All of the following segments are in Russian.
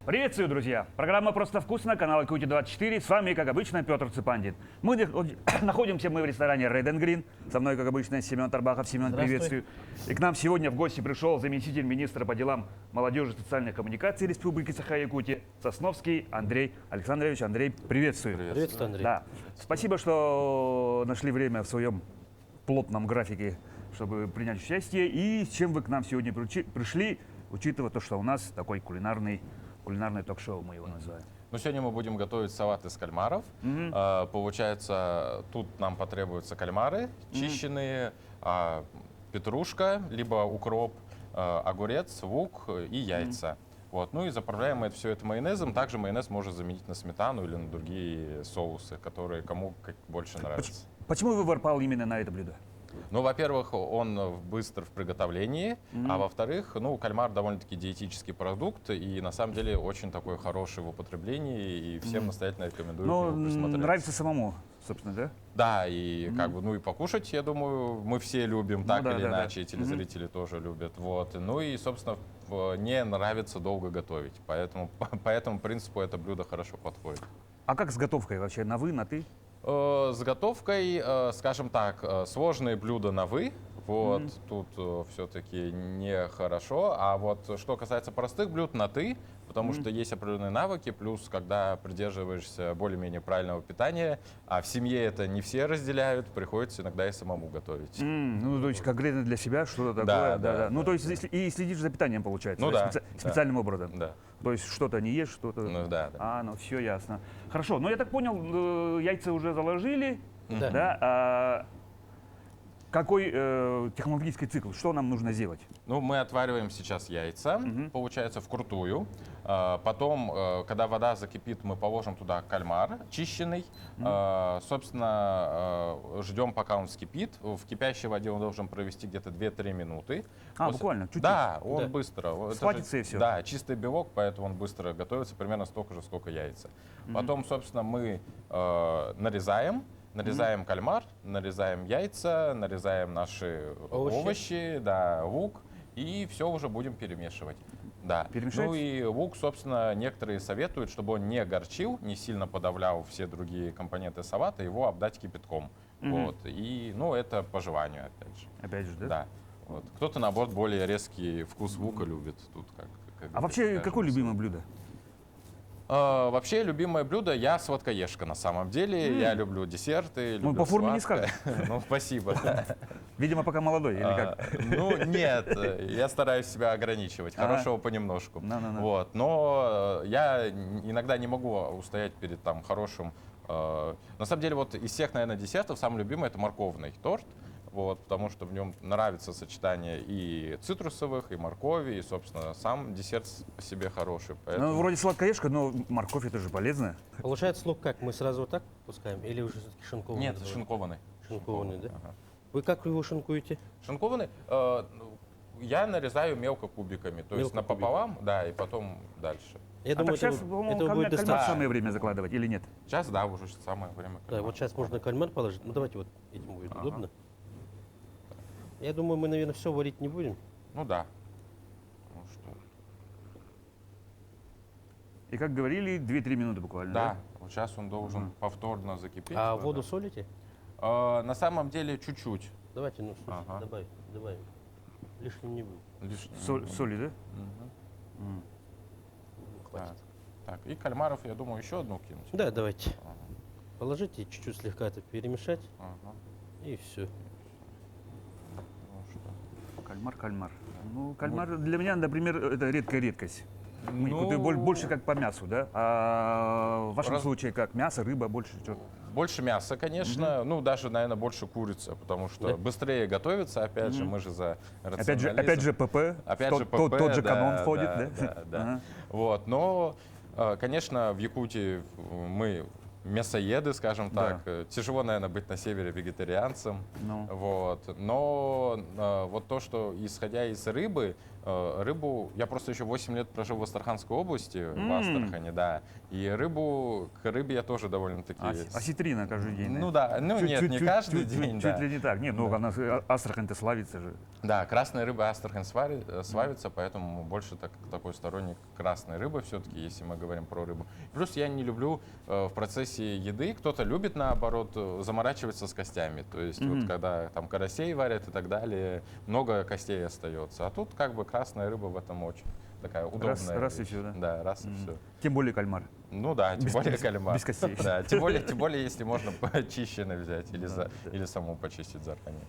Приветствую, друзья! Программа «Просто вкусно», канал Якутия-24. С вами, как обычно, Петр Цыпандин. Находимся мы в ресторане Red and Green. Со мной, как обычно, Семен Тарбахов. Семен, приветствую. И к нам сегодня в гости пришел заместитель министра по делам молодежи и социальных коммуникаций Республики Саха-Якутия Сосновский Андрей Александрович. Андрей, приветствую. Приветствую, Андрей. Да. Спасибо, что нашли время в своем плотном графике, чтобы принять участие. И с чем вы к нам сегодня пришли, учитывая то, что у нас такой кулинарный ток-шоу, мы его называем. Ну, сегодня мы будем готовить салат из кальмаров. Получается, тут нам потребуются кальмары чищенные, петрушка, либо укроп, огурец, лук и яйца. Вот. Ну и заправляем мы все это майонезом. Также майонез можно заменить на сметану или на другие соусы, которые кому как больше нравятся. Почему выбор пал именно на это блюдо? Ну, во-первых, он быстр в приготовлении, а во-вторых, ну, кальмар довольно-таки диетический продукт и на самом деле очень такой хороший в употреблении, и всем настоятельно рекомендую к нему присмотреться. Нравится самому, собственно, да? Да, и как бы, ну и покушать, я думаю, мы все любим, так или иначе, и телезрители тоже любят. Вот. Ну и, собственно, мне нравится долго готовить, поэтому по этому принципу это блюдо хорошо подходит. А как с готовкой вообще? На вы, на ты? С готовкой, скажем так, сложные блюда на «вы». Вот, тут все-таки нехорошо. А вот что касается простых блюд, на «ты», потому что есть определенные навыки, плюс, когда придерживаешься более-менее правильного питания, а в семье это не все разделяют, приходится иногда и самому готовить. Ну, то есть конкретно для себя что-то такое? Да. Ну, то есть и следишь за питанием, получается? Ну, да. Специальным образом? Да. То есть что-то не ешь, что-то... Ну, да. Ну все ясно. Хорошо, ну я так понял, яйца уже заложили, Да. да? Какой технологический цикл? Что нам нужно сделать? Ну, мы отвариваем сейчас яйца, получается, вкрутую. Потом, когда вода закипит, мы положим туда кальмар чищенный. Собственно, ждем, пока он вскипит. В кипящей воде он должен провести где-то 2-3 минуты. Буквально, чуть-чуть? Да, он быстро. Схватится и все? Да, чистый белок, поэтому он быстро готовится, примерно столько же, сколько яйца. Потом, собственно, мы нарезаем кальмар, нарезаем яйца, нарезаем наши овощи, да, лук, и все уже будем перемешивать. Да. Перемешать? Ну и лук, собственно, некоторые советуют, чтобы он не горчил, не сильно подавлял все другие компоненты салата, его обдать кипятком. Вот. И, ну, это по желанию, опять же. Опять же, да? Да. Вот. Кто-то, наоборот, более резкий вкус лука любит. Тут А вообще, какое любимое блюдо? Вообще, любимое блюдо, я сладкоежка на самом деле. Я люблю десерты, люблю по форме не сладкое. скажешь. Ну, спасибо. Видимо, пока молодой, или как? Ну, нет, я стараюсь себя ограничивать, хорошего понемножку. Вот. Но я иногда не могу устоять перед там хорошим. На самом деле, вот из всех, наверное, десертов самый любимый — это морковный торт. Вот, потому что в нем нравится сочетание и цитрусовых, и моркови, и, собственно, сам десерт по себе хороший. Поэтому... Ну, вроде сладкоежка, но морковь это же полезно. Получается, лук как? Мы сразу вот так пускаем или уже все-таки шинкованный? Нет, шинкованный. Шинкованный, да? Ага. Вы как его шинкуете? Шинкованный я нарезаю мелко кубиками, то есть Мелко напополам, да, и потом дальше. Я Так сейчас, этого по-моему, будет кальмар достаточно. самое время закладывать, или нет? Сейчас, да, уже самое время. Да, вот сейчас можно кальмар положить. Ну давайте вот этим будет удобно. Я думаю, мы, наверное, все варить не будем. Ну да. Ну, что? И как говорили, 2-3 минуты буквально, Да, вот сейчас он должен повторно закипеть. А вода. воду солите? На самом деле чуть-чуть. Давайте, ну, слушайте, Ага. добавим. Лишним не будет. Лишь- Соли, да? Хватит. Так, и кальмаров, я думаю, еще одну кинуть. Да, давайте. Положите, чуть-чуть слегка это перемешать, Ага. и все. Ну, что? Кальмар. Ну, кальмар для меня, например, это редкая редкость. Больше как по мясу, да? А в вашем случае как? Мясо, рыба, больше что? Больше мяса, конечно. Ну, даже, наверное, больше курицы, потому что быстрее готовится. Опять же, мы же за рационализм. Опять же ПП, тот же канон входит, да? Да. Вот, но, конечно, в Якутии мы мясоеды, скажем так. Тяжело, наверное, быть на севере вегетарианцем. Вот. Но вот то, что исходя из рыбы, рыбу, я просто еще 8 лет прожил в Астраханской области, в Астрахани, да, и рыбу, к рыбе я тоже довольно-таки... Осетрина каждый день. Ну да, ну нет, не каждый день, да. Чуть ли не так. Нет, ну Астрахань-то славится же. Да, красная рыба Астрахань славится, поэтому больше такой сторонник красной рыбы все-таки, если мы говорим про рыбу. Плюс я не люблю в процессе еды, кто-то любит, наоборот, заморачиваться с костями. То есть вот когда там карасей варят и так далее, много костей остается. А тут как бы красная рыба в этом очень такая удобная. Раз и вещь. все, да? Да, раз и все. Тем более кальмар. Ну да, тем более кальмар. Без костей. Да, тем более, если можно почищенно взять или саму почистить заранее.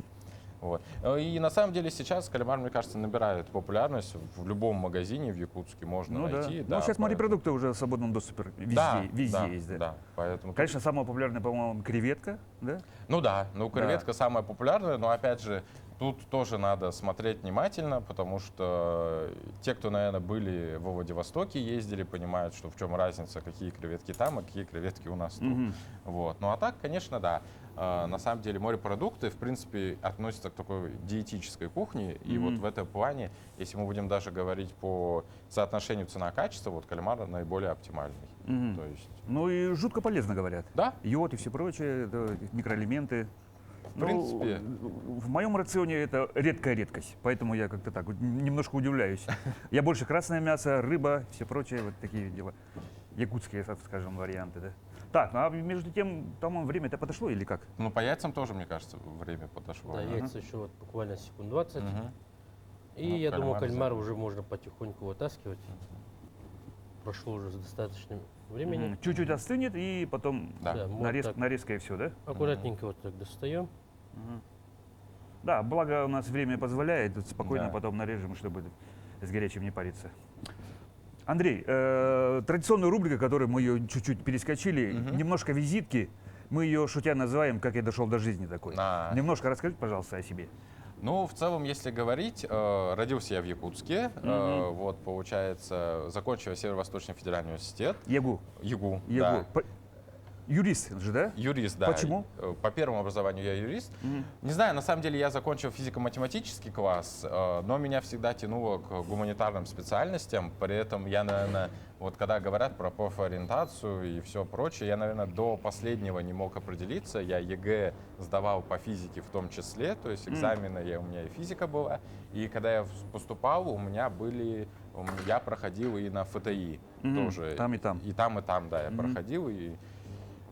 Вот. И на самом деле сейчас кальмар, мне кажется, набирает популярность. В любом магазине в Якутске можно найти. Да. Ну, сейчас морепродукты уже в свободном доступе везде есть. Да. Да, поэтому конечно, самая популярная, по-моему, креветка, да? Ну да, креветка самая популярная, но опять же, тут тоже надо смотреть внимательно, потому что те, кто, наверное, были во Владивостоке, ездили, понимают, что в чем разница, какие креветки там, а какие креветки у нас тут. Вот. Ну а так, конечно, да. На самом деле морепродукты, в принципе, относятся к такой диетической кухне. И вот в этом плане, если мы будем даже говорить по соотношению цена-качество, вот кальмар наиболее оптимальный. То есть... Ну и жутко полезно, говорят. Да. Йод и все прочее, микроэлементы. В принципе. В моем рационе это редкая редкость, поэтому я как-то так немножко удивляюсь. Я больше красное мясо, рыба, все прочее, вот такие дела. Якутские, скажем, варианты, да. Так, ну а между тем, по-моему, время-то подошло или как? Ну, по яйцам тоже, мне кажется, время подошло. Да, яйца еще вот буквально секунд 20. И Ну, я думаю, кальмар забыл. уже можно потихоньку вытаскивать. Прошло уже достаточно времени. Чуть-чуть остынет и потом Да. нарезка и все, да? Аккуратненько вот так достаем. Да, благо у нас время позволяет, тут спокойно Да. потом нарежем, чтобы с горячим не париться. Андрей, традиционная рубрика, которую мы ее чуть-чуть перескочили, немножко визитки, мы ее шутя называем «Как я дошел до жизни» такой. Немножко расскажите, пожалуйста, о себе. Ну, в целом, если говорить, родился я в Якутске, вот, получается, закончил я Северо-Восточный федеральный университет. ЯГУ, да. Юрист же, да? Юрист, да. Почему? По первому образованию я юрист. Не знаю, на самом деле я закончил физико-математический класс, но меня всегда тянуло к гуманитарным специальностям. При этом я, наверное, вот когда говорят про профориентацию и все прочее, я, наверное, до последнего не мог определиться. Я ЕГЭ сдавал по физике в том числе, то есть экзамены у меня и физика была. И когда я поступал, я проходил и на ФТИ тоже. Там и там. И там, да, я проходил. И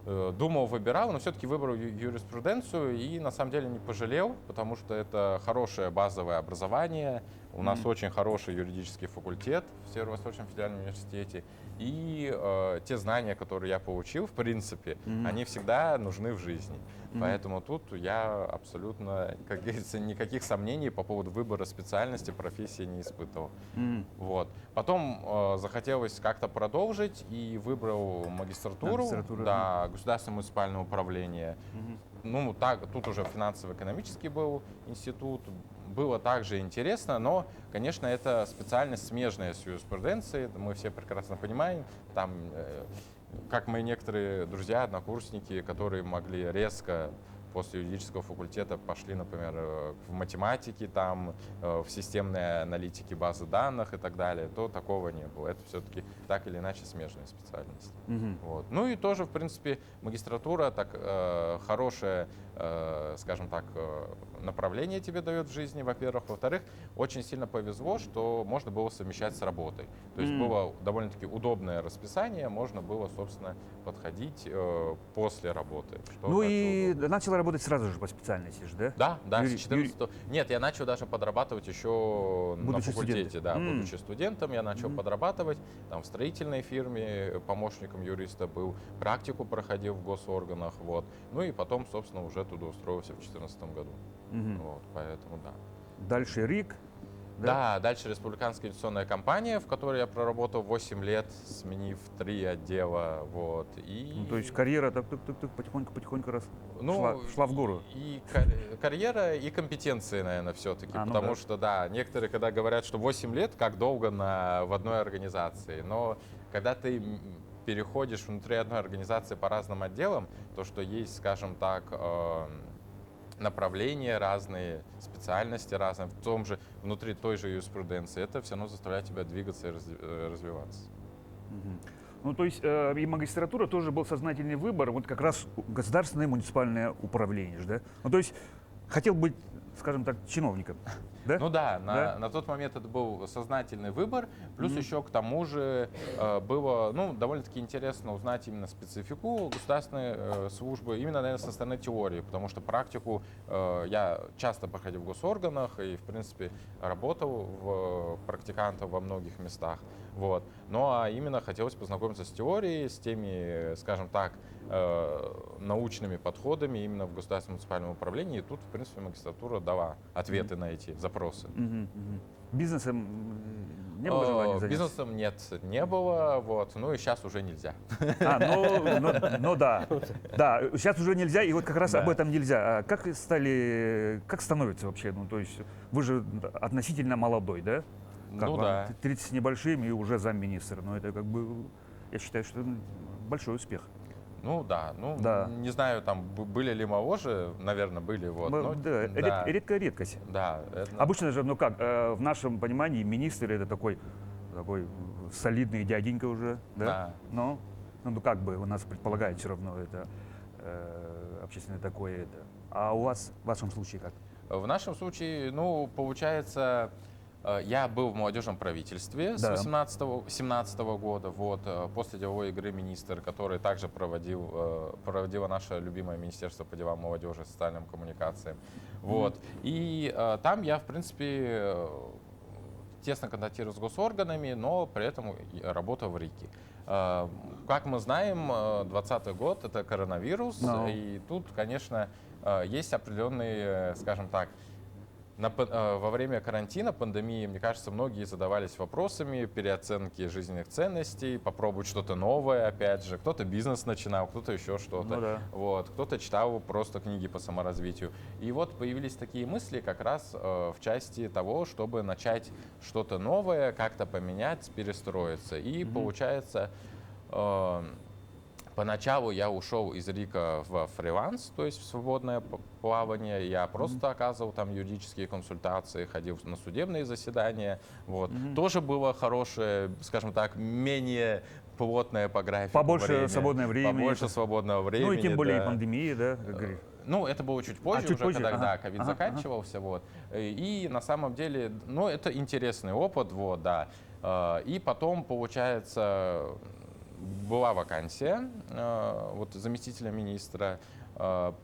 думал, выбирал, но все-таки выбрал юриспруденцию и на самом деле не пожалел, потому что это хорошее базовое образование. У нас очень хороший юридический факультет в Северо-Восточном федеральном университете. И те знания, которые я получил, в принципе, они всегда нужны в жизни. Поэтому тут я абсолютно, как говорится, никаких сомнений по поводу выбора специальности, профессии не испытывал. Вот. Потом захотелось как-то продолжить и выбрал магистратуру, да, государственное муниципальное управление. Ну, так, тут уже финансово-экономический был институт. Было также интересно, но, конечно, это специальность смежная с юриспруденцией. Мы все прекрасно понимаем, там, как мои некоторые друзья, однокурсники, которые могли резко после юридического факультета пошли, например, в математике, там, в системной аналитике базы данных и так далее, то такого не было. Это все-таки так или иначе смежная специальность. Вот. Ну и тоже, в принципе, магистратура так хорошее, скажем так, направление тебе дает в жизни, во-первых. Во-вторых, очень сильно повезло, что можно было совмещать с работой. То есть было довольно-таки удобное расписание, можно было, собственно, подходить после работы. Ну и начал работать сразу же по специальности же, да? Да, с 14 Нет, я начал даже подрабатывать еще на факультете. Да, будучи студентом, я начал подрабатывать там, в строительной фирме, помощником юриста был, практику проходил в госорганах. Вот. Ну и потом, собственно, уже туда устроился в 2014 году. Вот, поэтому да. Дальше РИК. Да, дальше республиканская инвестиционная компания, в которой я проработал 8 лет, сменив 3 отдела. Вот, и... Ну, то есть карьера так потихоньку шла в гору. И карьера, и компетенции, наверное, все-таки. Потому что, да, некоторые, когда говорят, что 8 лет, как долго в одной организации. Но когда ты переходишь внутри одной организации по разным отделам, то, что есть, скажем так, направления разные, специальности разные, в том же, внутри той же юриспруденции, это все равно заставляет тебя двигаться и развиваться. Ну, то есть и магистратура тоже был сознательный выбор, вот как раз государственное муниципальное управление, да? Ну, то есть хотел быть, скажем так, чиновником, да? Ну да, Да? на тот момент это был сознательный выбор, плюс еще к тому же было, ну, довольно-таки интересно узнать именно специфику государственной службы, именно, наверное, со стороны теории, потому что практику я часто проходил в госорганах и, в принципе, работал практикантом во многих местах, вот. Ну а именно хотелось познакомиться с теорией, с теми, скажем так, научными подходами именно в государственном муниципальном управлении, и тут, в принципе, магистратура дала ответы на эти запросы. Бизнесом не было желания заняться? Бизнесом нет, не было, вот, ну и сейчас уже нельзя. Ну да, да, сейчас уже нельзя, и вот как раз Да. об этом нельзя. А как становится вообще, ну то есть вы же относительно молодой, да? Как Ну вам? да. 30 с небольшим и уже замминистра, но это как бы, я считаю, что большой успех. Ну да, ну Да. не знаю, там были ли моложе, наверное, были, вот. но- Да, да, редкая редкость. да, это- Обычно же, ну как, в нашем понимании министр это такой солидный дяденька уже, да? Да. Но, ну как бы у нас предполагает все равно это общественное такое это. А у вас, в вашем случае как? В нашем случае, ну, получается, я был в молодежном правительстве с Да. 18-17 года, вот, после деловой игры министр, который также проводила наше любимое Министерство по делам молодежи и социальным коммуникациям. Вот. И там я, в принципе, тесно контактирую с госорганами, но при этом и работал в РИКе. Как мы знаем, 2020 год — это коронавирус, Ну. и тут, конечно, есть определенные, скажем так, во время карантина, пандемии, мне кажется, многие задавались вопросами переоценки жизненных ценностей, попробовать что-то новое, опять же. Кто-то бизнес начинал, кто-то еще что-то. Ну да. Вот. Кто-то читал просто книги по саморазвитию. И вот появились такие мысли как раз в части того, чтобы начать что-то новое, как-то поменять, перестроиться. И получается... Поначалу я ушел из РИКа в фриланс, то есть в свободное плавание. Я просто оказывал там юридические консультации, ходил на судебные заседания. Вот. Тоже было хорошее, скажем так, менее плотное по графику Побольше время. свободного времени. Побольше свободного времени. Ну и тем более да. и пандемия, да, как говоришь. Ну, это было чуть позже, чуть уже позже? когда Ага. да, ковид Ага, заканчивался. Вот. И на самом деле, ну, это интересный опыт, вот, да. И потом, получается, была вакансия вот, заместителя министра,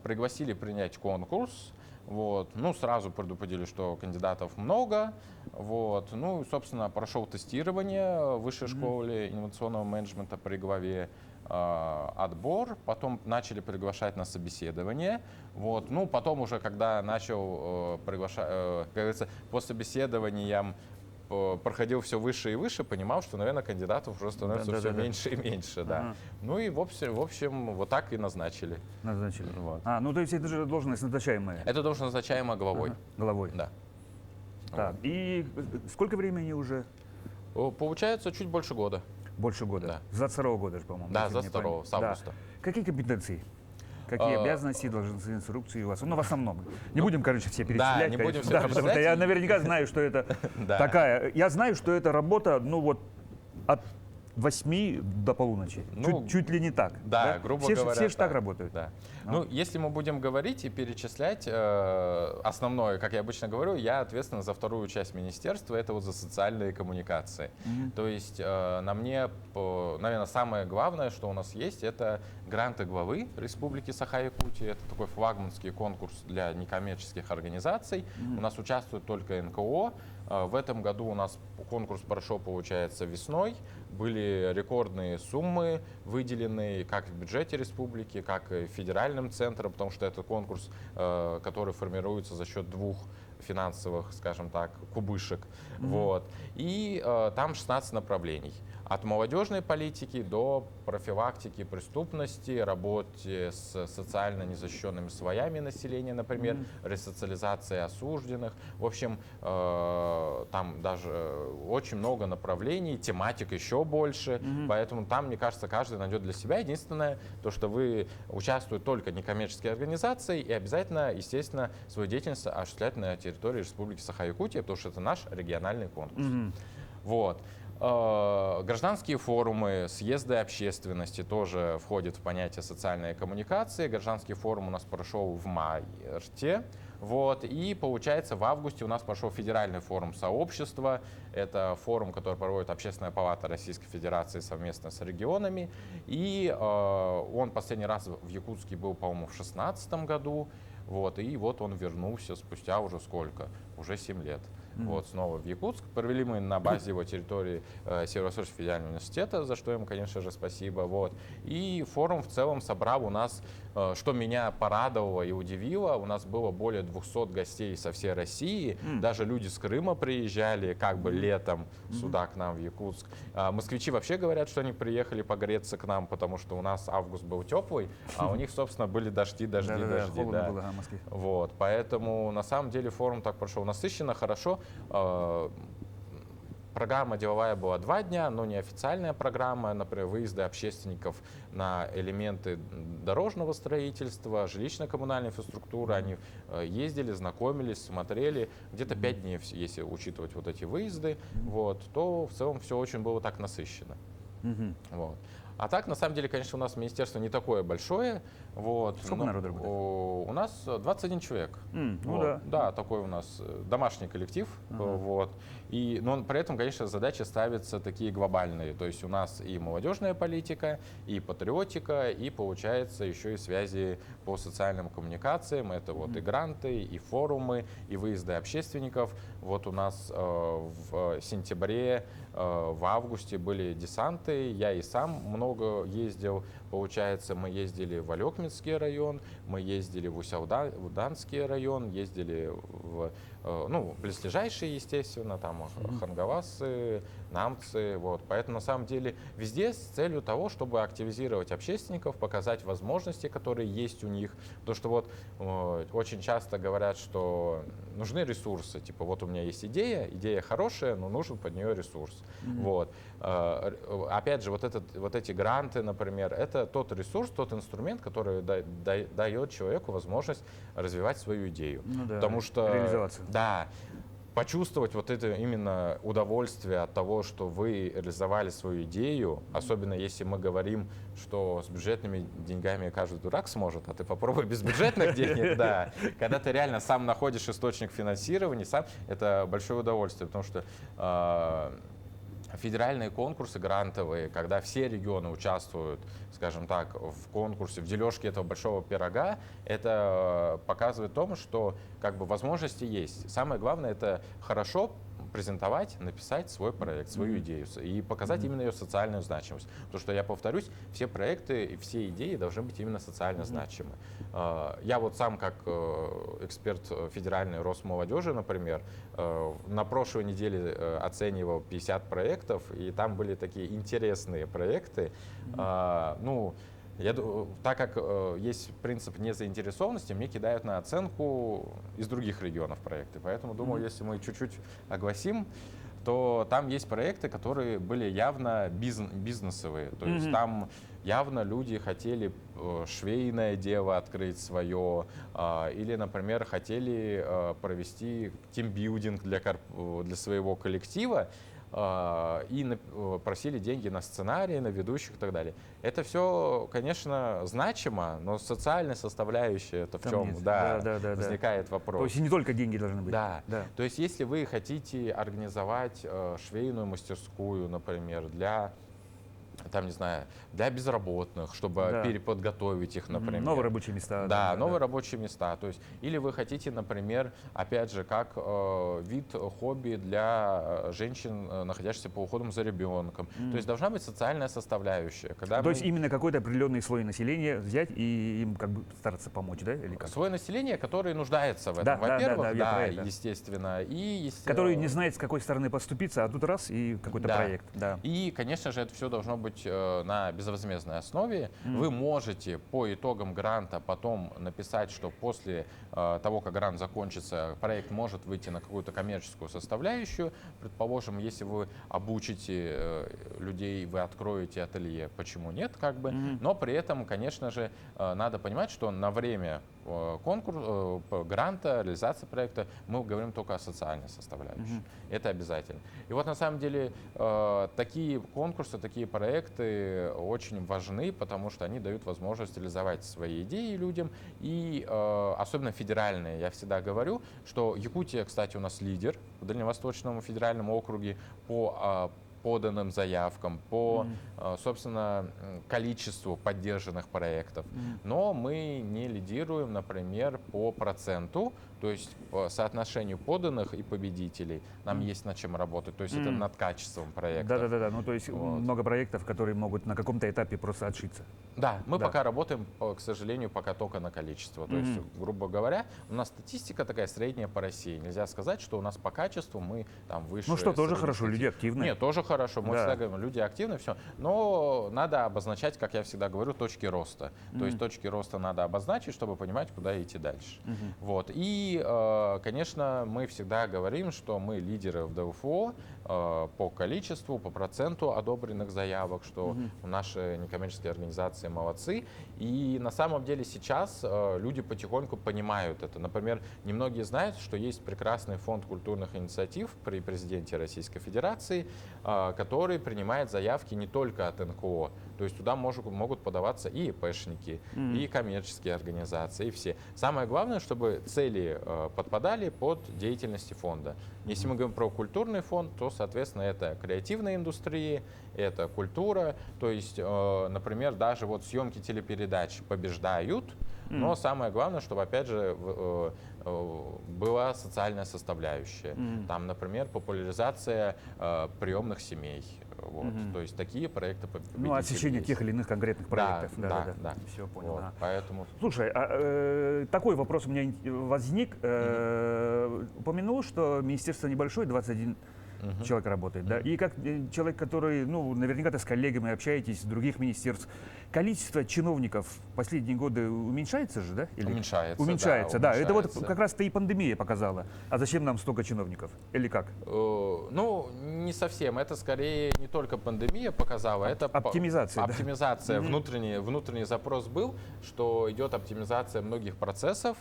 пригласили принять конкурс, вот, ну, сразу предупредили, что кандидатов много, вот, ну, собственно, прошел тестирование в высшей школе инновационного менеджмента при главе, отбор, потом начали приглашать на собеседование, вот, ну, потом уже, когда начал приглашать, как говорится, по собеседованиям проходил все выше и выше, понимал, что, наверное, кандидатов уже становится все меньше и меньше, да. Ага. Ну и в общем, вот так и назначили. Назначили. Вот. Ну то есть это же должность назначаемая Это должен назначаемо главой. головой. Да. Так, и сколько времени уже? Получается чуть больше года. Больше года. Да. С 22 года же, по-моему. Да, если с не 22-го, память. с августа. Да. Какие компетенции? Какие обязанности, должностные инструкции у вас? Ну, в основном. Не будем, короче, все перечислять. не будем конечно. все Да, потому что перечислять. я наверняка знаю, что это Да. такая. Я знаю, что это работа, ну вот, от 8 до полуночи. Ну, чуть ли не так. Да, грубо все, говоря. Все же так работают. Да. Ну. Ну, если мы будем говорить и перечислять, основное, как я обычно говорю, я ответственен за вторую часть министерства, это вот за социальные коммуникации. То есть на мне, наверное, самое главное, что у нас есть, это гранты главы Республики Саха-Якутия. Это такой флагманский конкурс для некоммерческих организаций. У нас участвует только НКО. В этом году у нас конкурс прошел, получается, весной. Были рекордные суммы выделены как в бюджете республики, как и федеральным центром, потому что это конкурс, который формируется за счет двух финансовых, скажем так, кубышек. Вот. И там 16 направлений. от молодежной политики до профилактики преступности, работе с социально незащищенными слоями населения, например, ресоциализации осужденных. В общем, там даже очень много направлений, тематик еще больше, поэтому там, мне кажется, каждый найдет для себя. Единственное, то, что вы участвуют только некоммерческие организации и обязательно, естественно, свою деятельность осуществлять на территории Республики Саха-Якутия, потому что это наш региональный конкурс. Вот. Гражданские форумы, съезды общественности тоже входят в понятие социальной коммуникации. Гражданский форум у нас прошел в марте. Вот. И получается, в августе у нас прошел федеральный форум сообщества. Это форум, который проводит Общественная палата Российской Федерации совместно с регионами. И он последний раз в Якутске был, по-моему, в 2016 году. Вот. И вот он вернулся спустя уже сколько? Уже 7 лет. Вот, снова в Якутск. Провели мы на базе его территории Северо-Восточного федерального университета, за что им, конечно же, спасибо. Вот. И форум в целом собрал у нас, что меня порадовало и удивило, у нас было более 200 гостей со всей России. Даже люди с Крыма приезжали как бы летом сюда к нам в Якутск. Москвичи вообще говорят, что они приехали погреться к нам, потому что у нас август был теплый, а у них, собственно, были дожди. Холодно было в Москве. Вот, поэтому на самом деле форум так прошел насыщенно, хорошо. Программа деловая была 2 дня, но неофициальная программа, например, выезды общественников на элементы дорожного строительства, жилищно-коммунальной инфраструктуры. Они ездили, знакомились, смотрели. Где-то 5 дней, если учитывать вот эти выезды, вот, то в целом все очень было так насыщенно. Вот. А так, на самом деле, конечно, у нас министерство не такое большое. Вот, сколько народу работает? У нас 21 человек. Ну Вот. Да, такой у нас домашний коллектив. Вот. Но при этом, конечно, задачи ставятся такие глобальные. То есть у нас и молодежная политика, и патриотика, и, получается, еще и связи по социальным коммуникациям. Это вот и гранты, и форумы, и выезды общественников. Вот у нас в сентябре, в августе были десанты. Я и сам много ездил. Получается, мы ездили в Алекминский район, мы ездили в Усть-Ауданский район, ездили в близлежащие, естественно, там Хангавасы, Намцы. Вот. Поэтому, на самом деле, везде с целью того, чтобы активизировать общественников, показать возможности, которые есть у них. Потому что вот очень часто говорят, что нужны ресурсы. Типа, вот у меня есть идея хорошая, но нужен под нее ресурс. Вот. Опять же, вот эти гранты, например, это тот ресурс, тот инструмент, который дает человеку возможность развивать свою идею. Потому что реализоваться. Да, почувствовать вот это именно удовольствие от того, что вы реализовали свою идею, особенно если мы говорим, что с бюджетными деньгами каждый дурак сможет, а ты попробуй без бюджетных денег, да. Когда ты реально сам находишь источник финансирования, это большое удовольствие, потому что федеральные конкурсы грантовые, когда все регионы участвуют, скажем так, в конкурсе, в дележке этого большого пирога, это показывает то, что как бы возможности есть. Самое главное — это хорошо презентовать, написать свой проект, свою идею и показать именно ее социальную значимость. Потому что, я повторюсь, все проекты и все идеи должны быть именно социально значимы. Я вот сам, как эксперт федеральной Росмолодежи, например, на прошлой неделе оценивал 50 проектов, и там были такие интересные проекты. Так как есть принцип незаинтересованности, мне кидают на оценку из других регионов проекты. Поэтому думаю, если мы чуть-чуть огласим, то там есть проекты, которые были явно бизнесовые. То есть там явно люди хотели швейное дело открыть свое, или, например, хотели провести тимбилдинг для своего коллектива, и просили деньги на сценарии, на ведущих и так далее. Это все, конечно, значимо, но социальная составляющая — это в чем возникает вопрос. То есть не только деньги должны быть. Да. То есть если вы хотите организовать швейную мастерскую, например, для там, не знаю, для безработных, чтобы Да. переподготовить их, например. Новые рабочие места. Да, новые рабочие места. То есть, или вы хотите, например, опять же, как вид хобби для женщин, находящихся по уходу за ребенком. То есть должна быть социальная составляющая. Когда То есть именно какой-то определенный слой населения взять и им как бы стараться помочь, да? Или как? свое население, которое нуждается в этом, Да, да, во-первых, я про это. естественно, и Который не знает, с какой стороны поступиться, а тут раз и какой-то Да. проект. Да. И, конечно же, это все должно быть на безвозмездной основе. Вы можете по итогам гранта потом написать, что после того, как грант закончится, проект может выйти на какую-то коммерческую составляющую. Предположим, если вы обучите людей, вы откроете ателье, почему нет, как бы. Но при этом, конечно же, надо понимать, что на время конкурса, гранта, реализации проекта мы говорим только о социальной составляющей. Это обязательно. И вот на самом деле такие конкурсы, такие проекты очень важны, потому что они дают возможность реализовать свои идеи людям. И особенно федеральные, я всегда говорю, что Якутия, кстати, у нас лидер в Дальневосточном федеральном округе по поданным заявкам, по, собственно, количеству поддержанных проектов. Но мы не лидируем, например, по проценту, то есть по соотношению поданных и победителей. Нам есть над чем работать, то есть это над качеством проекта. Да. Ну, то есть много проектов, которые могут на каком-то этапе просто отшиться. Да, мы Да. пока работаем, к сожалению, пока только на количество. То есть, грубо говоря, у нас статистика такая средняя по России. Нельзя сказать, что у нас по качеству мы там выше. Ну что, тоже хорошо, среднестатистики. люди активные. Нет, тоже хорошо. Мы Да. всегда говорим, люди активны, все. Но надо обозначать, как я всегда говорю, точки роста. То есть точки роста надо обозначить, чтобы понимать, куда идти дальше. Вот. И, конечно, мы всегда говорим, что мы лидеры в ДФО по количеству, по проценту одобренных заявок, что наши некоммерческие организации молодцы. И на самом деле сейчас люди потихоньку понимают это. Например, немногие знают, что есть прекрасный фонд культурных инициатив при президенте Российской Федерации, который принимает заявки не только от НКО. То есть туда могут подаваться и ИПшники, и коммерческие организации, и все. Самое главное, чтобы цели подпадали под деятельность фонда. Если мы говорим про культурный фонд, то, соответственно, это креативная индустрия, это культура. То есть, например, даже вот съемки телепередач побеждают, но самое главное, чтобы, опять же, была социальная составляющая. Там, например, популяризация приемных семей. Вот. То есть такие проекты победители Ну, освещение есть. тех или иных конкретных проектов. Да. Все, понял. Вот, ага. поэтому... Слушай, такой вопрос у меня возник. Упомянул, что министерство небольшое, 21 человек работает, да? И как человек, который, ну, наверняка ты с коллегами общаетесь, с других министерств, количество чиновников в последние годы уменьшается же, да? Или? Уменьшается, Уменьшается, да. Это вот уменьшается. как раз-то и пандемия показала. А зачем нам столько чиновников? Или как? Ну, не совсем. Это скорее не только пандемия показала, это Оптимизация, да? оптимизация. Внутренний запрос был, что идет оптимизация многих процессов.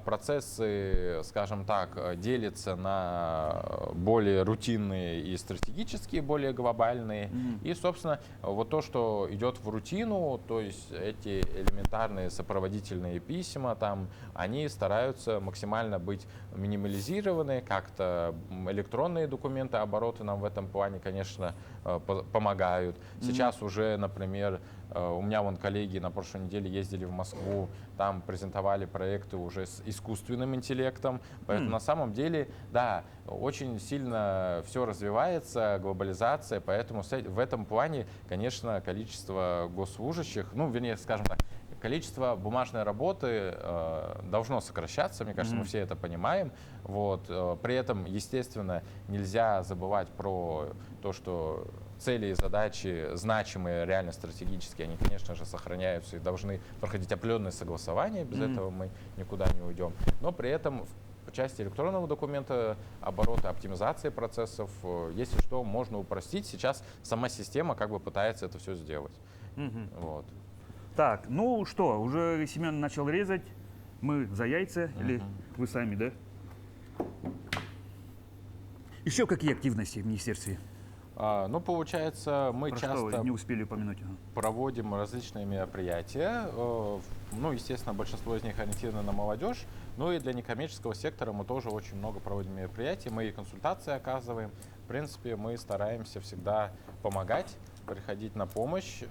Процессы, скажем так, делятся на более рутинные и стратегические, более глобальные. И, собственно, вот то, что идет в рутину, то есть эти элементарные сопроводительные письма, там, они стараются максимально быть минимализированы, как-то электронные документы, обороты нам в этом плане, конечно, помогают. Сейчас уже, например, у меня вон коллеги на прошлой неделе ездили в Москву, там презентовали проекты уже с искусственным интеллектом. Поэтому на самом деле, да, очень сильно все развивается, глобализация, поэтому в этом плане, конечно, количество госслужащих, ну, вернее, скажем так, количество бумажной работы должно сокращаться, мне кажется, мы все это понимаем. Вот. При этом, естественно, нельзя забывать про то, что цели и задачи значимые, реально стратегические, они, конечно же, сохраняются и должны проходить определенные согласования, без этого мы никуда не уйдем. Но при этом в части электронного документа оборота, оптимизации процессов, если что, можно упростить. Сейчас сама система как бы пытается это все сделать. Вот. Так, ну что, уже Семен начал резать. Мы за яйца или вы сами, да? Еще какие активности в министерстве? Ну, получается, мы Про часто что не успели упомянуть? проводим различные мероприятия. Ну, естественно, большинство из них ориентировано на молодежь. Ну и для некоммерческого сектора мы тоже очень много проводим мероприятий. Мы и консультации оказываем. В принципе, мы стараемся всегда помогать приходить на помощь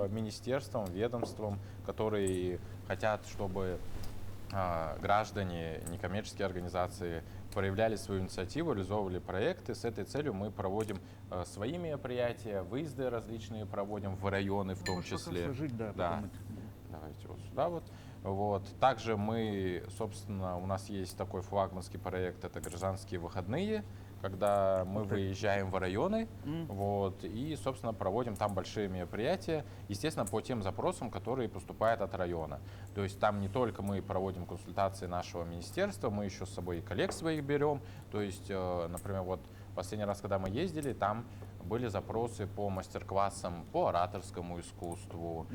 министерствам, ведомствам, которые хотят, чтобы граждане, некоммерческие организации проявляли свою инициативу, реализовывали проекты. С этой целью мы проводим свои мероприятия, выезды различные проводим в районы в том числе. Сложить, да, Да. Давайте вот сюда вот. Вот. Также мы, собственно, у нас есть такой флагманский проект, это гражданские выходные, когда мы выезжаем в районы, вот, и, собственно, проводим там большие мероприятия, естественно, по тем запросам, которые поступают от района. То есть там не только мы проводим консультации нашего министерства, мы еще с собой и коллег своих берем. То есть, например, вот последний раз, когда мы ездили, там были запросы по мастер-классам по ораторскому искусству,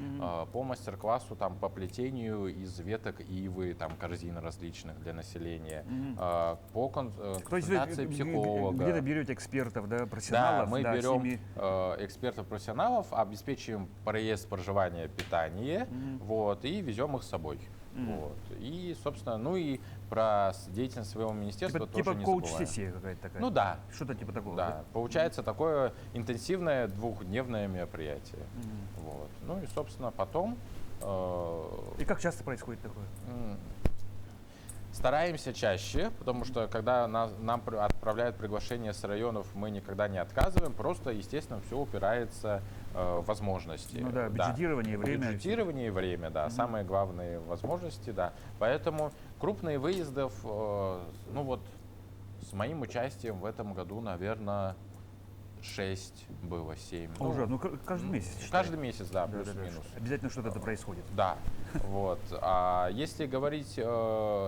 по мастер-классу там, по плетению из веток ивы, там, корзин различных для населения, по консультации психолога. Где-то берете экспертов, да, профессионалов? Да, мы да, берем экспертов-профессионалов, обеспечиваем проезд, проживание, питание, вот, и везем их с собой. Вот. И, собственно, ну и про деятельность своего министерства тоже типа не забываем. коуч-сессия какая-то такая? Ну да. Что-то типа такого? Да, получается такое интенсивное двухдневное мероприятие. Вот. Ну и, собственно, потом... И как часто происходит такое? Стараемся чаще, потому что когда нам отправляют приглашение с районов, мы никогда не отказываем, просто, естественно, все упирается в возможности. Ну да, бюджетирование, время. Бюджетирование и время, да, самые главные возможности, да. Поэтому крупные выездов, ну вот, с моим участием в этом году, наверное, 6 было, 7. Уже, ну каждый месяц. Каждый месяц, да, плюс-минус. Обязательно что-то происходит. Да, вот. А если говорить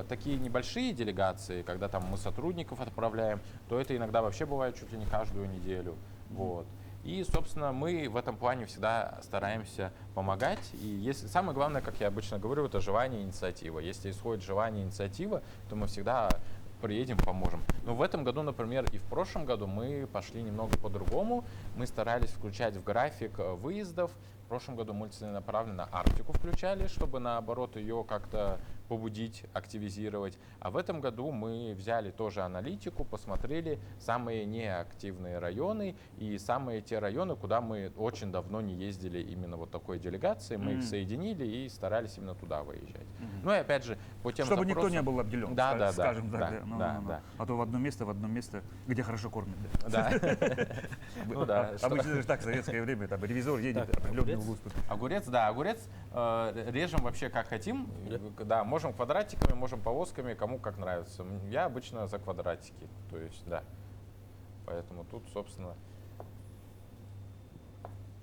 такие небольшие делегации, когда там мы сотрудников отправляем, то это иногда вообще бывает чуть ли не каждую неделю. Вот. И, собственно, мы в этом плане всегда стараемся помогать. И если, самое главное, как я обычно говорю, это желание и инициатива. Если исходит желание и инициатива, то мы всегда приедем, поможем. Но в этом году, например, и в прошлом году мы пошли немного по-другому. Мы старались включать в график выездов. В прошлом году мы целенаправленно Арктику включали, чтобы, наоборот, ее как-то побудить, активизировать. А в этом году мы взяли тоже аналитику, посмотрели самые неактивные районы и самые те районы, куда мы очень давно не ездили именно вот такой делегацией. Мы их соединили и старались именно туда выезжать. Ну и опять же, по тем Чтобы запросам... никто не был обделен, да, скажем так. да. А то в одно место, где хорошо кормят. Да. Ну да. Обычно же так, в советское время, там ревизор едет определенный угол. Огурец, да, огурец режем вообще как хотим. Да, можем квадратиками, можем полосками, кому как нравится. Я обычно за квадратики, то есть, да. Поэтому тут, собственно,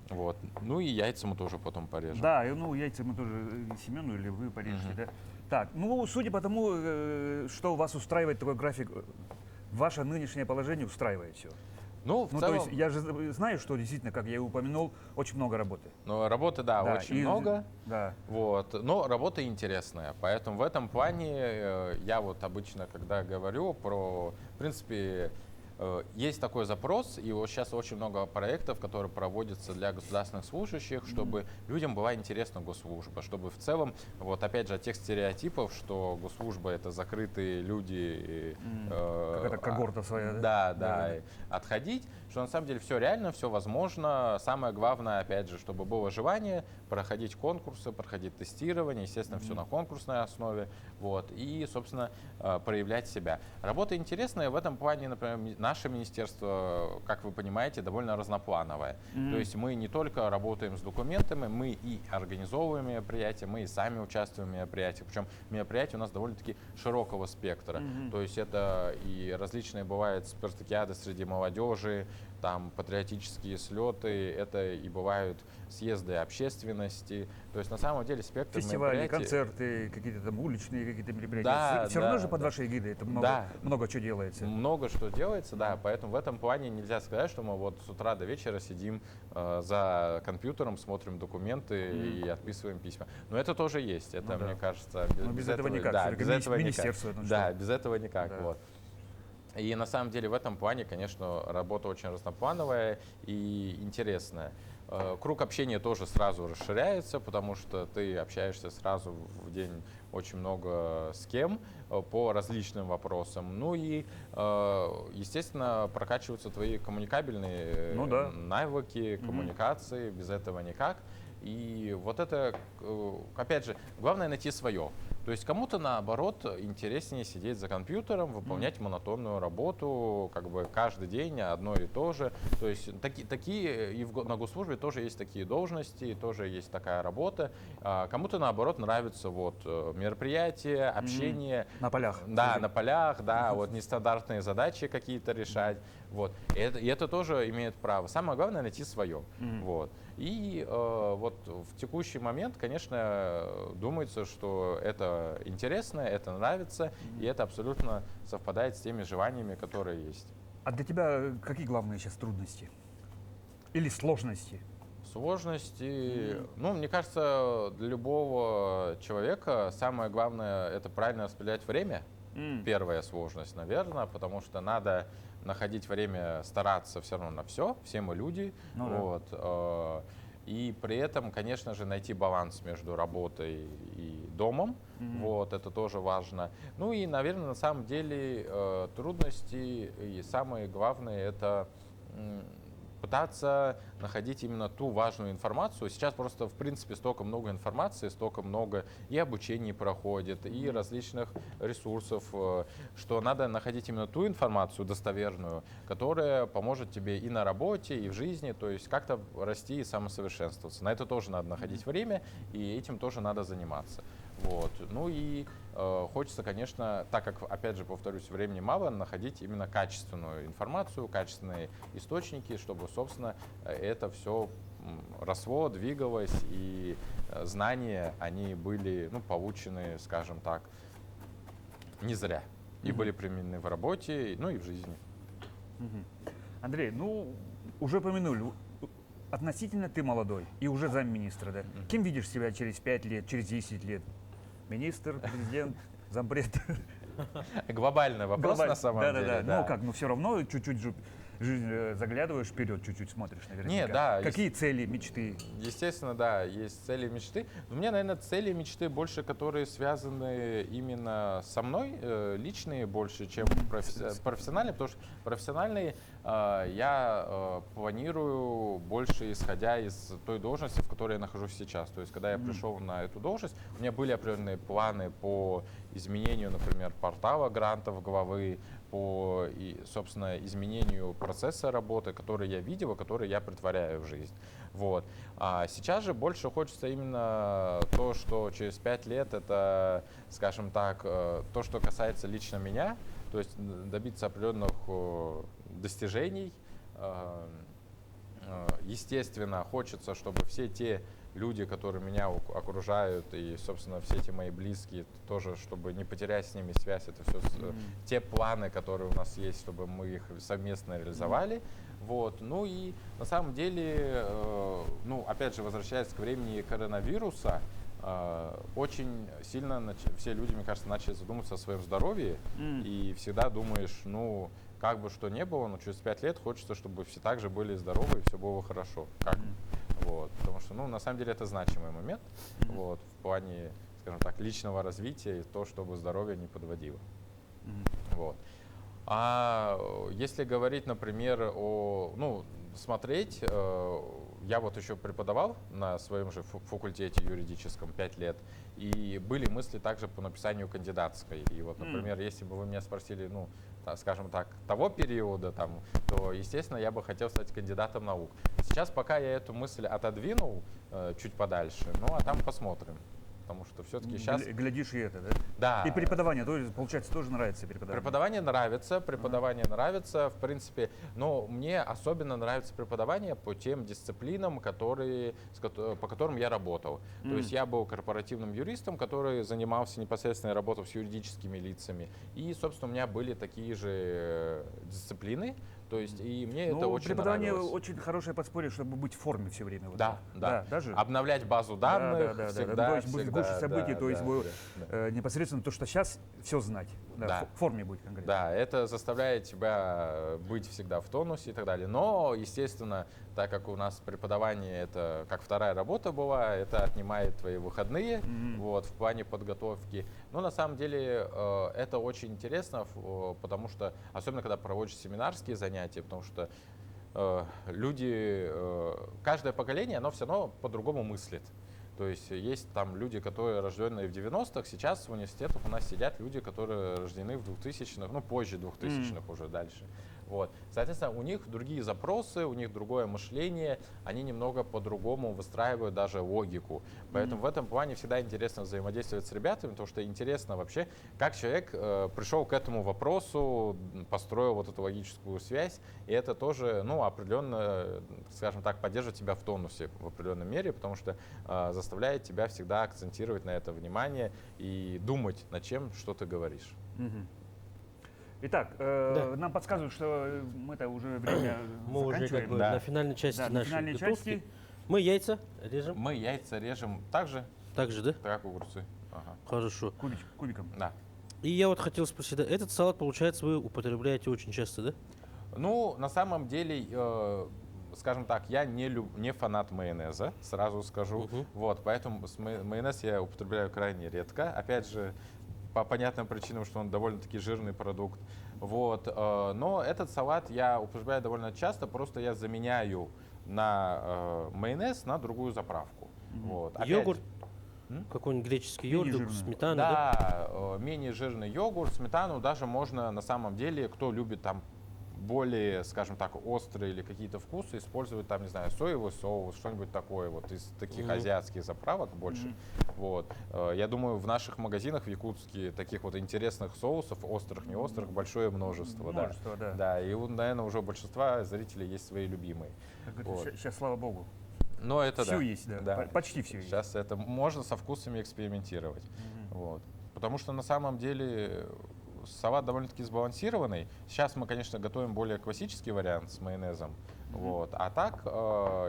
вот. Ну и яйца мы тоже потом порежем. Да, ну яйца мы тоже Семену или вы порежете, да? Так, ну судя по тому, что вас устраивает такой график, ваше нынешнее положение устраивает все. Ну, в целом... то есть я же знаю, что действительно, как я и упомянул, очень много работы. Ну, работы, да, очень много. Да. Вот. Но работа интересная. Поэтому в этом плане я вот обычно, когда говорю про, в принципе, есть такой запрос, и вот сейчас очень много проектов, которые проводятся для государственных служащих, чтобы людям была интересна госслужба, чтобы в целом, вот опять же, от тех стереотипов, что госслужба — это закрытые люди, какая-то когорта своя, да? Да, отходить, что на самом деле все реально, все возможно. Самое главное, опять же, чтобы было желание проходить конкурсы, проходить тестирование, естественно, все на конкурсной основе, вот, и, собственно, проявлять себя. Работа интересная, в этом плане, например, наше министерство, как вы понимаете, довольно разноплановое. То есть мы не только работаем с документами, мы и организовываем мероприятия, мы и сами участвуем в мероприятиях. Причем мероприятия у нас довольно-таки широкого спектра. То есть это и различные бывают спартакиады среди молодежи, там патриотические слеты, это и бывают съезды общественности. То есть на самом деле спектр фестивали, мероприятий... концерты, какие-то там уличные какие-то мероприятия. Да, все равно же под вашей эгидой это много чего делается. Много что делается, да. Поэтому в этом плане нельзя сказать, что мы вот с утра до вечера сидим за компьютером, смотрим документы и отписываем письма. Но это тоже есть. Это, мне кажется, без этого никак. Да, без этого никак. Министерство. Да, без этого никак. Да. Вот. И на самом деле в этом плане, конечно, работа очень разноплановая и интересная. Круг общения тоже сразу расширяется, потому что ты общаешься сразу в день очень много с кем по различным вопросам. Ну и, естественно, прокачиваются твои коммуникабельные навыки, коммуникации, без этого никак. И вот это, опять же, главное найти свое. То есть кому-то, наоборот, интереснее сидеть за компьютером, выполнять монотонную работу, как бы каждый день одно и то же. То есть такие и на госслужбе тоже есть такие должности, тоже есть такая работа. Кому-то, наоборот, нравится вот мероприятия, общение. На полях. Да, на полях, да, вот нестандартные задачи какие-то решать. Вот. И это тоже имеет право. Самое главное найти свое. Вот. И вот в текущий момент, конечно, думается, что это интересно, это нравится, и это абсолютно совпадает с теми желаниями, которые есть. А для тебя какие главные сейчас трудности? Или сложности? Сложности, ну, мне кажется, для любого человека самое главное — это правильно распределять время. Первая сложность, наверное, потому что надо находить время, стараться все равно на все мы люди. Вот. И при этом, конечно же, найти баланс между работой и домом. Вот, это тоже важно. Ну и, наверное, на самом деле трудности и самые главные — это пытаться находить именно ту важную информацию. Сейчас просто, в принципе, столько много информации, столько много и обучений проходит, и различных ресурсов, что надо находить именно ту информацию достоверную, которая поможет тебе и на работе, и в жизни, то есть как-то расти и самосовершенствоваться. На это тоже надо находить время, и этим тоже надо заниматься. Вот. Ну и хочется, конечно, так как, опять же, повторюсь, времени мало, находить именно качественную информацию, качественные источники, чтобы, собственно, это все росло, двигалось, и знания, они были, ну, получены, скажем так, не зря. И были применены в работе, ну и в жизни. Андрей, ну, уже помянули, относительно ты молодой и уже замминистра, да? Кем видишь себя через 5 лет, через 10 лет? Министр, президент, зампред? Глобальный вопрос на самом деле. Да. Ну как, ну все равно чуть-чуть же жизнь заглядываешь вперед, чуть-чуть смотришь наверняка. Нет, да. Какие цели, мечты? Естественно, да, есть цели и мечты. Но у меня, наверное, цели и мечты больше, которые связаны именно со мной, личные больше, чем профессиональные, потому что профессиональные я планирую больше исходя из той должности, в которой я нахожусь сейчас. То есть, когда я пришел на эту должность, у меня были определенные планы по изменению, например, портала грантов главы, по, собственно, изменению процесса работы, который я видел, и который я претворяю в жизнь. Вот. А сейчас же больше хочется именно то, что через 5 лет это, скажем так, то, что касается лично меня, то есть добиться определенных достижений. Естественно, хочется, чтобы все те люди, которые меня окружают, и, собственно, все эти мои близкие, тоже, чтобы не потерять с ними связь, это все те планы, которые у нас есть, чтобы мы их совместно реализовали. Вот. Ну и на самом деле, ну, опять же, возвращаясь к времени коронавируса, очень сильно все люди, мне кажется, начали задумываться о своем здоровье, и всегда думаешь, ну, как бы что ни было, но через 5 лет хочется, чтобы все так же были здоровы и все было хорошо. Как? Вот, потому что, ну, на самом деле это значимый момент, вот, в плане, скажем так, личного развития и то, чтобы здоровье не подводило. Вот. А если говорить, например, ну, смотреть, я вот еще преподавал на своем же факультете юридическом 5 лет, и были мысли также по написанию кандидатской. И вот, например, если бы вы меня спросили, ну, скажем так, того периода, там, то, естественно, я бы хотел стать кандидатом наук. Сейчас пока я эту мысль отодвинул чуть подальше, ну, а там посмотрим. Потому что все-таки сейчас... Глядишь и это, да? Да. И преподавание, получается, тоже нравится преподавание? Преподавание нравится, в принципе, но мне особенно нравится преподавание по тем дисциплинам, по которым я работал. То есть я был корпоративным юристом, который занимался непосредственно работой с юридическими лицами. И, собственно, у меня были такие же дисциплины, То есть, и мне это Ну, очень преподавание нравилось. очень хорошее подспорье, чтобы быть в форме все время. Вот Да, так. да. даже. Обновлять базу данных Да. всегда, То есть будет всегда, гуще событий, да, то есть да, будет да. непосредственно то, что сейчас все знать. Да, Да. В форме будет конкретно. Да, это заставляет тебя быть всегда в тонусе и так далее. Но, естественно, так как у нас преподавание это как вторая работа была, это отнимает твои выходные вот, в плане подготовки. Но на самом деле это очень интересно, потому что, особенно когда проводишь семинарские занятия, потому что люди, каждое поколение, оно все равно по-другому мыслит. То есть там люди, которые рожденные в 90-х, сейчас в университетах у нас сидят люди, которые рождены в 2000-х, ну позже 2000-х уже дальше. Вот. Соответственно, у них другие запросы, у них другое мышление, они немного по-другому выстраивают даже логику. Поэтому в этом плане всегда интересно взаимодействовать с ребятами, потому что интересно вообще, как человек пришел к этому вопросу, построил вот эту логическую связь, и это тоже, ну, определенно, скажем так, поддерживает тебя в тонусе в определенной мере, потому что заставляет тебя всегда акцентировать на это внимание и думать над чем, что ты говоришь. Итак, нам подсказывают, что мы-то уже время Мы уже заканчиваем. как бы Да. на финальной части Да, на нашей финальной готовки. части. Мы яйца режем. Мы яйца режем так же, Так же, да? как огурцы. Ага. Хорошо. Кубиком. Да. И я вот хотел спросить, да, этот салат, получается, вы употребляете очень часто, да? Ну, на самом деле, скажем так, я не фанат майонеза, сразу скажу. Вот, поэтому майонез я употребляю крайне редко. Опять же, по понятным причинам, что он довольно-таки жирный продукт. Вот, но этот салат я употребляю довольно часто, просто я заменяю на майонез на другую заправку. Вот. Опять Йогурт, какой-нибудь греческий йогурт, жирный. сметана, да? Да, менее жирный йогурт, сметану даже можно на самом деле, кто любит там более, скажем так, острые или какие-то вкусы, использовать там, не знаю, соевый соус, что-нибудь такое вот из таких азиатских заправок больше. Вот. Я думаю, в наших магазинах в Якутске таких вот интересных соусов, острых, не острых, большое множество. Множество, да. Да, и, наверное, уже у большинства зрителей есть свои любимые. Вот. Сейчас, слава богу. Но это Все да. есть, да. Почти все есть. Сейчас это можно со вкусами экспериментировать. Вот. Потому что на самом деле салат довольно-таки сбалансированный. Сейчас мы, конечно, готовим более классический вариант с майонезом. Вот. А так,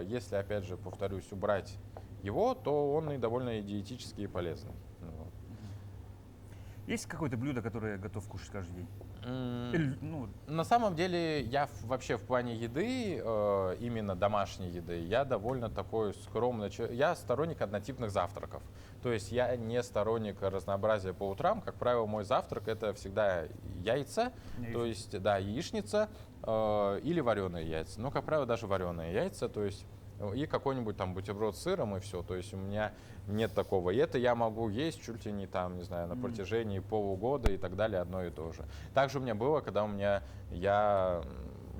если, опять же, повторюсь, убрать его, то он и довольно диетический и полезный. Вот. Есть какое-то блюдо, которое готов кушать каждый день? Или, ну, На самом деле, я вообще в плане еды, именно домашней еды, я довольно такой скромный человек. Я сторонник однотипных завтраков. То есть я не сторонник разнообразия по утрам. Как правило, мой завтрак это всегда яйца, то есть да, яичница или вареные яйца. Но, как правило, даже вареные яйца, то есть и какой-нибудь там бутерброд с сыром и все. То есть у меня нет такого. И это я могу есть чуть ли не там, не знаю, на протяжении полугода и так далее, одно и то же. Также у меня было, когда я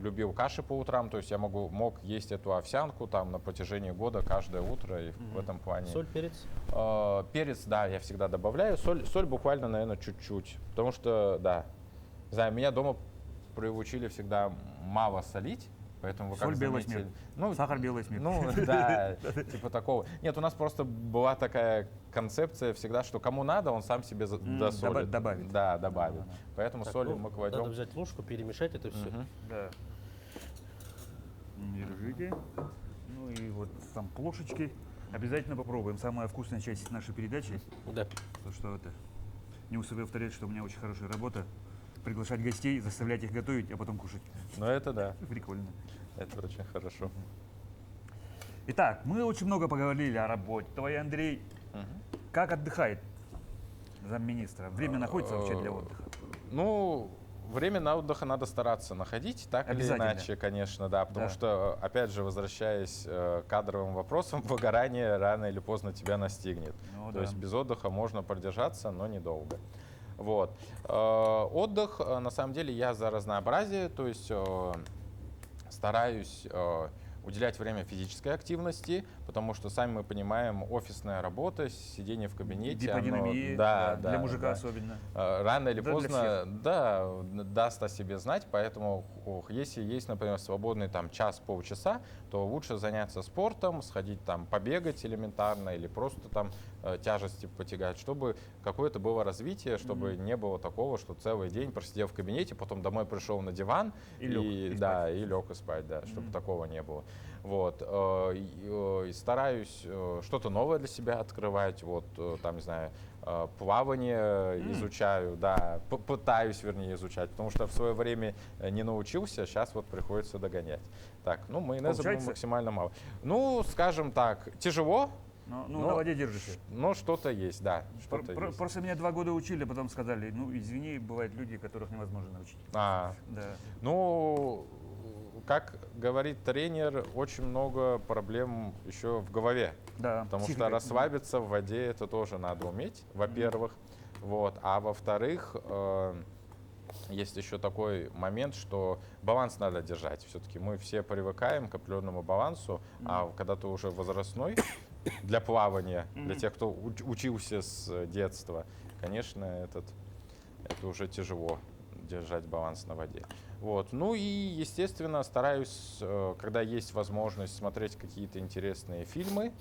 любил каши по утрам, то есть я мог есть эту овсянку там на протяжении года каждое утро и в этом плане. Соль, перец? Перец, да, я всегда добавляю. Соль буквально, наверное, чуть-чуть. Потому что, да, не знаю, меня дома приучили всегда мало солить. Поэтому вы соль как белая заметили, смерть. Сахар белая смерть. Ну, да, типа такого. Нет, у нас просто была такая концепция всегда, что кому надо, он сам себе досолит. Добавит. Да, добавит. Поэтому Так, соль ну, мы надо кладем. взять ложку, перемешать это все. Да. Держите. Ну и вот там плошечки. Обязательно попробуем. Самая вкусная часть нашей передачи. Да. То, что это. Не успею повторять, что у меня очень хорошая работа. Приглашать гостей, заставлять их готовить, а потом кушать. Ну, это да, Прикольно. это очень хорошо. Итак, мы очень много поговорили о работе. Твой Андрей, как отдыхает замминистра? Время находится вообще для отдыха? Ну, время на отдых надо стараться находить, так или Обязательно. иначе, конечно, да. Потому Да. что, опять же, возвращаясь к кадровым вопросам, выгорание рано или поздно тебя настигнет. Ну То да. есть без отдыха можно продержаться, но недолго. Вот. Отдых, на самом деле, я за разнообразие, то есть стараюсь уделять время физической активности, потому что, сами мы понимаем, офисная работа, сидение в кабинете, Гиподинамия, для мужика особенно. Рано или Да, поздно, даст о себе знать, поэтому если есть, например, свободный там час-полчаса, то лучше заняться спортом, сходить там побегать элементарно или просто там тяжести потягать, чтобы какое-то было развитие, чтобы не было такого, что целый день просидел в кабинете, потом домой пришел на диван и лег и спать, да, чтобы такого не было. Вот. И стараюсь что-то новое для себя открывать, вот, там, не знаю, плавание изучаю, да, пытаюсь, вернее, изучать, потому что в свое время не научился, сейчас вот приходится догонять. Так, ну, майонеза максимально мало. Ну, скажем так, тяжело. Ну, на воде держишься. Но что-то есть, да. Просто меня 2 года учили, потом сказали, ну, извини, бывают люди, которых невозможно научить. Да. Ну, как говорит тренер, очень много проблем еще в голове. Да. Потому что расслабиться в воде это тоже надо уметь, во-первых. Вот. А во-вторых, есть еще такой момент, что баланс надо держать. Все-таки мы все привыкаем к определенному балансу, а когда ты уже возрастной, для плавания, для тех, кто учился с детства, конечно, это уже тяжело держать баланс на воде. Вот. Ну и, естественно, стараюсь, когда есть возможность, смотреть какие-то интересные фильмы.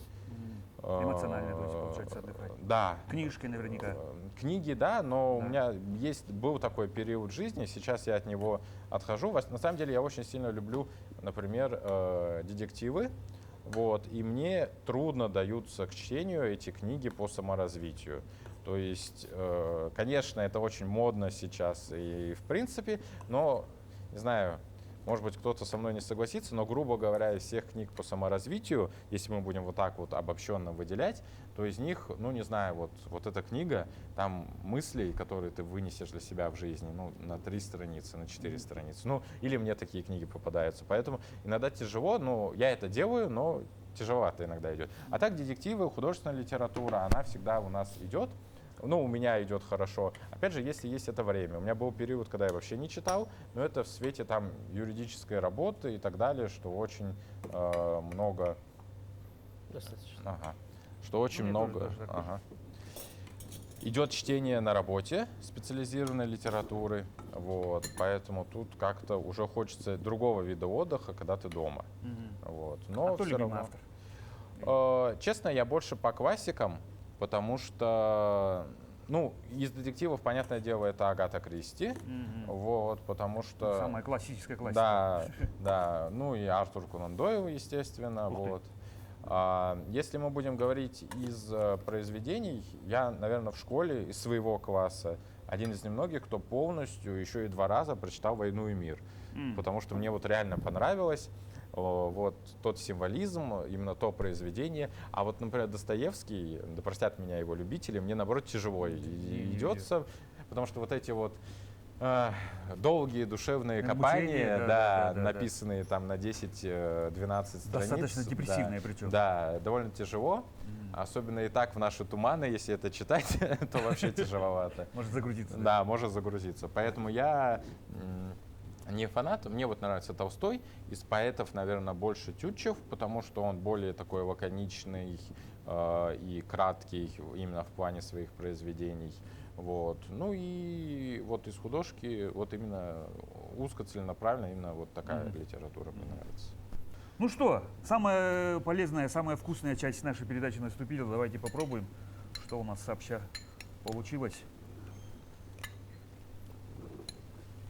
Эмоционально, то есть, получается, отдыхать. Да. Книжки наверняка. Книги, да, но у меня был такой период жизни, сейчас я от него отхожу. На самом деле я очень сильно люблю, например, детективы. Вот, и мне трудно даются к чтению эти книги по саморазвитию. То есть, конечно, это очень модно сейчас и в принципе, но, не знаю, может быть, кто-то со мной не согласится, но, грубо говоря, из всех книг по саморазвитию, если мы будем вот так вот обобщенно выделять, то из них, ну, не знаю, вот эта книга, там мыслей, которые ты вынесешь для себя в жизни, ну, на 3 страницы, на 4 страницы. Ну, или мне такие книги попадаются. Поэтому иногда тяжело, ну, я это делаю, но тяжеловато иногда идет. А так детективы, художественная литература, она всегда у нас идет. Ну, у меня идет хорошо. Опять же, если есть это время. У меня был период, когда я вообще не читал, но это в свете там юридической работы и так далее, что очень много... Достаточно. Ага. Что очень много... Идет чтение на работе специализированной литературы, вот, поэтому тут как-то уже хочется другого вида отдыха, когда ты дома. Вот. Но кто все любимый равно... автор? Честно, я больше по классикам, потому что, ну, из детективов, понятное дело, это Агата Кристи, вот, потому что... Самая классическая классика. Да, ну и Артур Конан Дойл, естественно, вот. Если мы будем говорить из произведений, я, наверное, в школе из своего класса один из немногих, кто полностью еще и 2 раза прочитал «Войну и мир», потому что мне вот реально понравилось. Вот тот символизм, именно то произведение. А вот, например, Достоевский, да простят меня его любители, мне, наоборот, тяжело идется, потому что вот эти вот долгие душевные копания, написанные там на 10-12 страниц. Достаточно депрессивные причем. Да, довольно тяжело. Особенно и так в наши туманы, если это читать, то вообще тяжеловато. Может загрузиться. Да, может загрузиться. Поэтому я не фанат. Мне вот нравится Толстой. Из поэтов, наверное, больше Тютчев, потому что он более такой лаконичный и краткий именно в плане своих произведений. Вот. Ну и вот из художки вот именно узкоцеленаправленно именно вот такая литература мне нравится. Ну что, самая полезная, самая вкусная часть нашей передачи наступила. Давайте попробуем, что у нас сообща получилось.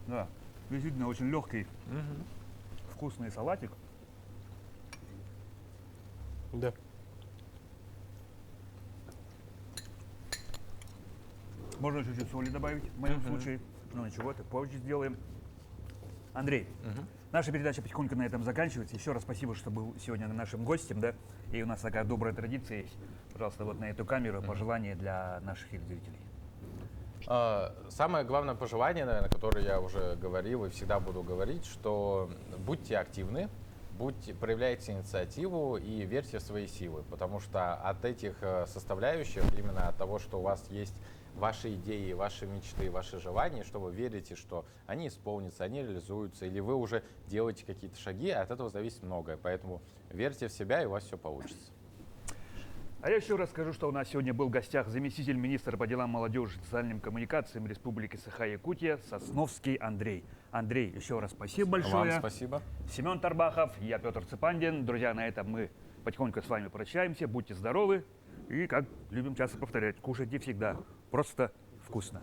Да, действительно очень легкий, вкусный салатик. Да. Можно чуть-чуть соли добавить, в моем случае. Ну ничего, так позже сделаем. Андрей, наша передача потихоньку на этом заканчивается. Еще раз спасибо, что был сегодня нашим гостем, да. И у нас такая добрая традиция есть. Пожалуйста, вот на эту камеру пожелания для наших зрителей. Самое главное пожелание, наверное, которое я уже говорил и всегда буду говорить, что будьте активны, проявляйте инициативу и верьте в свои силы, потому что от этих составляющих, именно от того, что у вас есть ваши идеи, ваши мечты, ваши желания, что вы верите, что они исполнятся, они реализуются, или вы уже делаете какие-то шаги, от этого зависит многое. Поэтому верьте в себя, и у вас все получится. А я еще расскажу, что у нас сегодня был в гостях заместитель министра по делам молодежи и социальным коммуникациям Республики Саха-Якутия Сосновский Андрей. Андрей, еще раз спасибо большое. Вам спасибо. Семен Тарбахов, я Петр Цыпандин. Друзья, на этом мы потихоньку с вами прощаемся. Будьте здоровы и, как любим часто повторять, кушайте всегда просто вкусно.